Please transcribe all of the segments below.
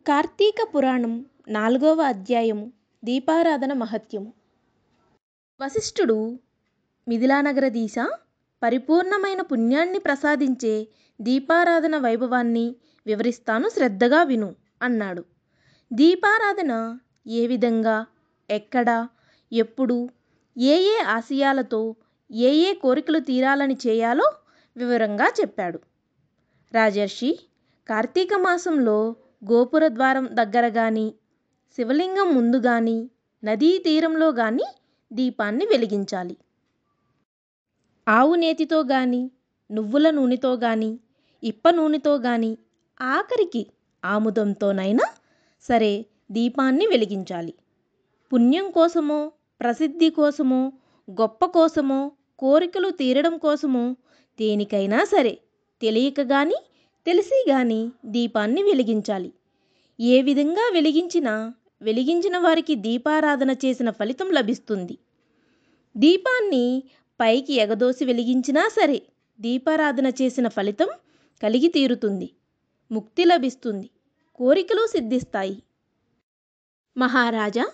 కార్తీక పురాణం 4వ అధ్యాయము దీపారాధన మహత్యము. వశిష్ఠుడు, మిథిలానగరధీశ, పరిపూర్ణమైన పుణ్యాన్ని ప్రసాదించే దీపారాధన వైభవాన్ని వివరిస్తాను, శ్రద్ధగా విను అన్నాడు. దీపారాధన ఏ విధంగా, ఎక్కడ, ఎప్పుడు, ఏ ఏ ఆశయాలతో, ఏ ఏ కోరికలు తీరాలని చేయాలో వివరంగా చెప్పాడు. రాజర్షి, కార్తీక మాసంలో గోపుర ద్వారం దగ్గర కానీ, శివలింగం ముందు కానీ, నదీ తీరంలో కానీ దీపాన్ని వెలిగించాలి. ఆవు నేతితో కానీ, నువ్వుల నూనెతో కానీ, ఇప్ప నూనెతో కానీ, ఆఖరికి ఆముదంతోనైనా సరే దీపాన్ని వెలిగించాలి. పుణ్యం కోసమో, ప్రసిద్ధి కోసమో, గొప్ప కోసమో, కోరికలు తీరడం కోసమో, దేనికైనా సరే తెలియక కానీ తెలిసి కానీ దీపాన్ని వెలిగించాలి. ఏ విధంగా వెలిగించినా వెలిగించిన వారికి దీపారాధన చేసిన ఫలితం లభిస్తుంది. దీపాన్ని పైకి ఎగదోసి వెలిగించినా సరే దీపారాధన చేసిన ఫలితం కలిగి తీరుతుంది. ముక్తి లభిస్తుంది, కోరికలు సిద్ధిస్తాయి. మహారాజా,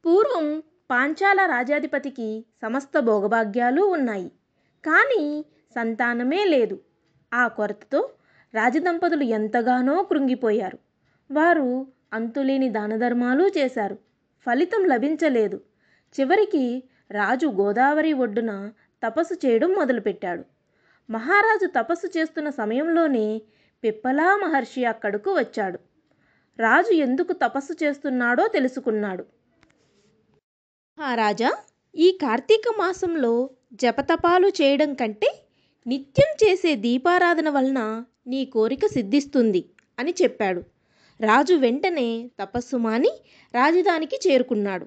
పూర్వం పాంచాల రాజాధిపతికి సమస్త భోగభాగ్యాలు ఉన్నాయి. కానీ సంతానమే లేదు. ఆ కొరతతో రాజదంపతులు ఎంతగానో కృంగిపోయారు. వారు అంతులేని దానధర్మాలు చేశారు. ఫలితం లభించలేదు. చివరికి రాజు గోదావరి ఒడ్డున తపస్సు చేయడం మొదలుపెట్టాడు. మహారాజు తపస్సు చేస్తున్న సమయంలోనే పిప్పలా మహర్షి అక్కడకు వచ్చాడు. రాజు ఎందుకు తపస్సు చేస్తున్నాడో తెలుసుకున్నాడు. మహారాజా, ఈ కార్తీక మాసంలో జపతపాలు చేయడం కంటే నిత్యం చేసే దీపారాధన వలన నీ కోరిక సిద్ధిస్తుంది అని చెప్పాడు. రాజు వెంటనే తపస్సు మాని రాజధానికి చేరుకున్నాడు.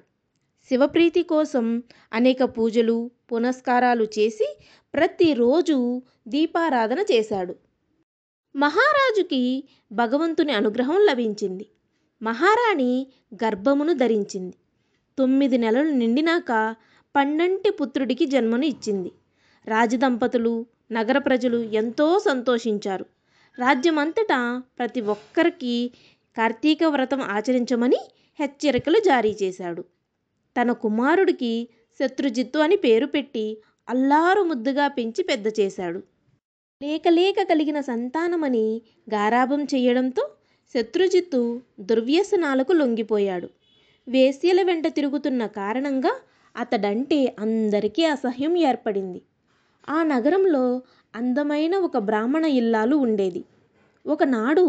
శివప్రీతి కోసం అనేక పూజలు పునస్కారాలు చేసి ప్రతిరోజు దీపారాధన చేశాడు. మహారాజుకి భగవంతుని అనుగ్రహం లభించింది. మహారాణి గర్భమును ధరించింది. 9 నెలలు నిండినాక పండంటి పుత్రుడికి జన్మను ఇచ్చింది. రాజదంపతులు, నగర ప్రజలు ఎంతో సంతోషించారు. రాజ్యమంతటా ప్రతి ఒక్కరికి కార్తీక వ్రతం ఆచరించమని హెచ్చరికలు జారీ చేశాడు. తన కుమారుడికి శత్రుజిత్తు అని పేరు పెట్టి అల్లారు ముద్దుగా పెంచి పెద్ద చేశాడు. లేక కలిగిన సంతానమని గారాబం చేయడంతో శత్రుజిత్తు దుర్వ్యసనాలకు లొంగిపోయాడు. వేశ్యల వెంట తిరుగుతున్న కారణంగా అతడంటే అందరికీ అసహ్యం ఏర్పడింది. ఆ నగరంలో అందమైన ఒక బ్రాహ్మణ ఇల్లాలు ఉండేది. ఒకనాడు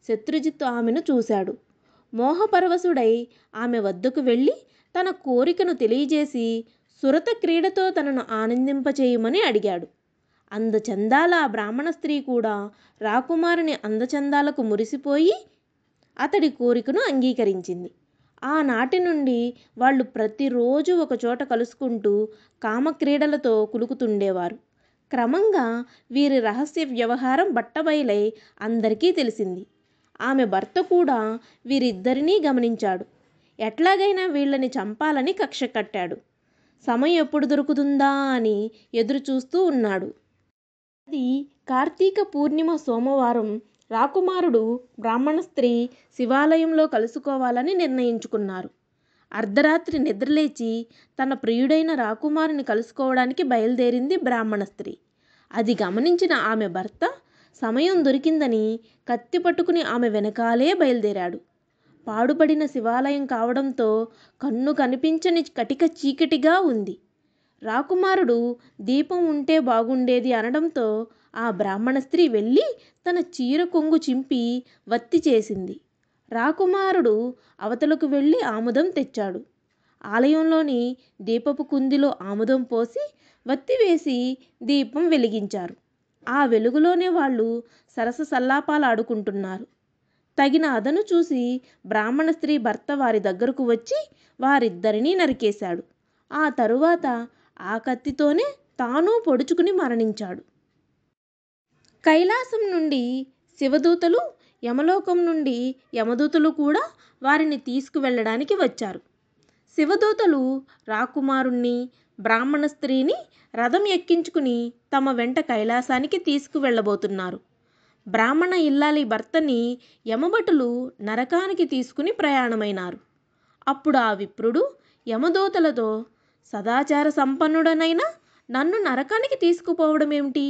శత్రుజిత్తు ఆమెను చూశాడు. మోహపరవశుడై ఆమె వద్దకు వెళ్ళి తన కోరికను తెలియజేసి సురత క్రీడతో తనను ఆనందింపచేయమని అడిగాడు. అందచందాల ఆ బ్రాహ్మణ స్త్రీ కూడా రాకుమారుని అందచందాలకు మురిసిపోయి అతడి కోరికను అంగీకరించింది. ఆనాటి నుండి వాళ్ళు ప్రతిరోజు ఒకచోట కలుసుకుంటూ కామక్రీడలతో కులుకుతుండేవారు. క్రమంగా వీరి రహస్య వ్యవహారం బట్టబయలై అందరికీ తెలిసింది. ఆమె భర్త కూడా వీరిద్దరినీ గమనించాడు. ఎట్లాగైనా వీళ్ళని చంపాలని కక్ష కట్టాడు. సమయం ఎప్పుడు దొరుకుతుందా అని ఎదురు చూస్తూ ఉన్నాడు. అది కార్తీక పూర్ణిమ సోమవారం. రాకుమారుడు బ్రాహ్మణ స్త్రీ శివాలయంలో కలుసుకోవాలని నిర్ణయించుకున్నారు. అర్ధరాత్రి నిద్రలేచి తన ప్రియుడైన రాకుమారుని కలుసుకోవడానికి బయలుదేరింది బ్రాహ్మణ స్త్రీ. అది గమనించిన ఆమె భర్త సమయం దొరికిందని కత్తి పట్టుకుని ఆమె వెనకాలే బయలుదేరాడు. పాడుపడిన శివాలయం కావడంతో కన్ను కనిపించని కటిక చీకటిగా ఉంది. రాకుమారుడు దీపం ఉంటే బాగుండేది అనడంతో ఆ బ్రాహ్మణ స్త్రీ వెళ్ళి తన చీర కొంగు చింపి వత్తి చేసింది. రాకుమారుడు అవతలకు వెళ్ళి ఆముదం తెచ్చాడు. ఆలయంలోని దీపపు కుందిలో ఆముదం పోసి వత్తి వేసి దీపం వెలిగించారు. ఆ వెలుగులోనే వాళ్ళు సరస సల్లాపాలు ఆడుకుంటున్నారు. తగిన అదను చూసి బ్రాహ్మణ స్త్రీ భర్త వారి దగ్గరకు వచ్చి వారిద్దరినీ నరికేశాడు. ఆ తరువాత ఆ కత్తితోనే తాను పొడుచుకుని మరణించాడు. కైలాసం నుండి శివదూతలు, యమలోకం నుండి యమదూతలు కూడా వారిని తీసుకువెళ్ళడానికి వచ్చారు. శివదూతలు రాకుమారుణ్ణి, బ్రాహ్మణ స్త్రీని రథం ఎక్కించుకుని తమ వెంట కైలాసానికి తీసుకువెళ్ళబోతున్నారు. బ్రాహ్మణ ఇల్లాలి భర్తని యమభటులు నరకానికి తీసుకుని ప్రయాణమైనారు. అప్పుడు ఆ విప్రుడు యమదూతలతో, సదాచార సంపన్నుడనైన నన్ను నరకానికి తీసుకుపోవడం ఏమిటి?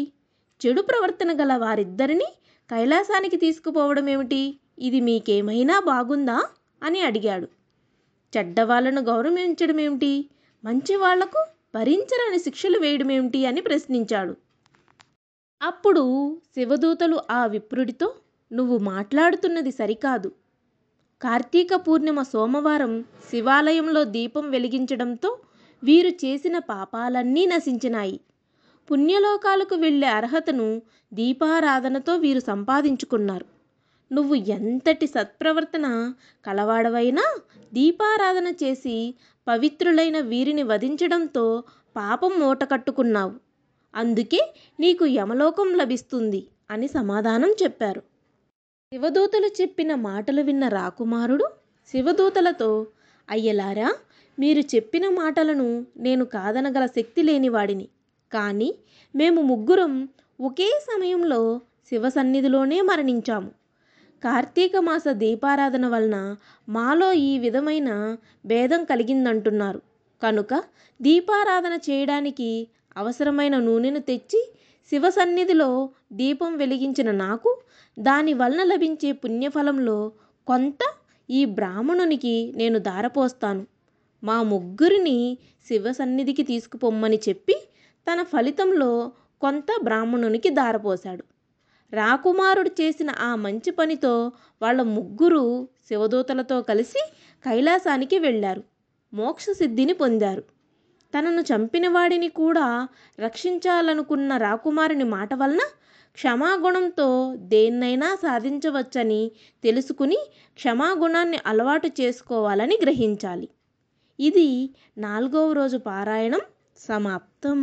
చెడు ప్రవర్తన గల వారిద్దరిని కైలాసానికి తీసుకుపోవడం ఏమిటి? ఇది మీకేమైనా బాగుందా అని అడిగాడు. చెడ్డవాళ్లను గౌరవించడం ఏమిటి? మంచి వాళ్లకు భరించరాని శిక్షలు వేయడం ఏమిటి అని ప్రశ్నించాడు. అప్పుడు శివదూతలు ఆ విప్రుడితో, నువ్వు మాట్లాడుతున్నది సరికాదు. కార్తీక పూర్ణిమ సోమవారం శివాలయంలో దీపం వెలిగించడంతో వీరు చేసిన పాపాలన్నీ నశించినాయి. పుణ్యలోకాలకు వెళ్ళే అర్హతను దీపారాధనతో వీరు సంపాదించుకున్నారు. నువ్వు ఎంతటి సత్ప్రవర్తన కలవాడవైనా దీపారాధన చేసి పవిత్రులైన వీరిని వధించడంతో పాపం మూటకట్టుకున్నావు. అందుకే నీకు యమలోకం లభిస్తుంది అని సమాధానం చెప్పారు. శివదూతలు చెప్పిన మాటలు విన్న రాకుమారుడు శివదూతలతో, అయ్యలారా, మీరు చెప్పిన మాటలను నేను కాదనగల శక్తి లేనివాడిని. కానీ మేము ముగ్గురం ఒకే సమయంలో శివ సన్నిధిలోనే మరణించాము. కార్తీక మాస దీపారాధన వలన మాలో ఈ విధమైన భేదం కలిగిందంటున్నారు. కనుక దీపారాధన చేయడానికి అవసరమైన నూనెను తెచ్చి శివ సన్నిధిలో దీపం వెలిగించిన నాకు దాని వలన లభించే పుణ్యఫలంలో కొంత ఈ బ్రాహ్మణునికి నేను ధారపోస్తాను. మా ముగ్గురిని శివ సన్నిధికి తీసుకుపొమ్మని చెప్పి తన ఫలితంలో కొంత బ్రాహ్మణునికి ధారపోశాడు. రాకుమారుడు చేసిన ఆ మంచి పనితో వాళ్ళ ముగ్గురు శివదూతలతో కలిసి కైలాసానికి వెళ్ళారు. మోక్ష సిద్ధిని పొందారు. తనను చంపిన వాడిని కూడా రక్షించాలనుకున్న రాకుమారుని మాట వలన క్షమాగుణంతో దేన్నైనా సాధించవచ్చని తెలుసుకుని క్షమాగుణాన్ని అలవాటు చేసుకోవాలని గ్రహించాలి. ఇది 4వ రోజు పారాయణం సమాప్తం.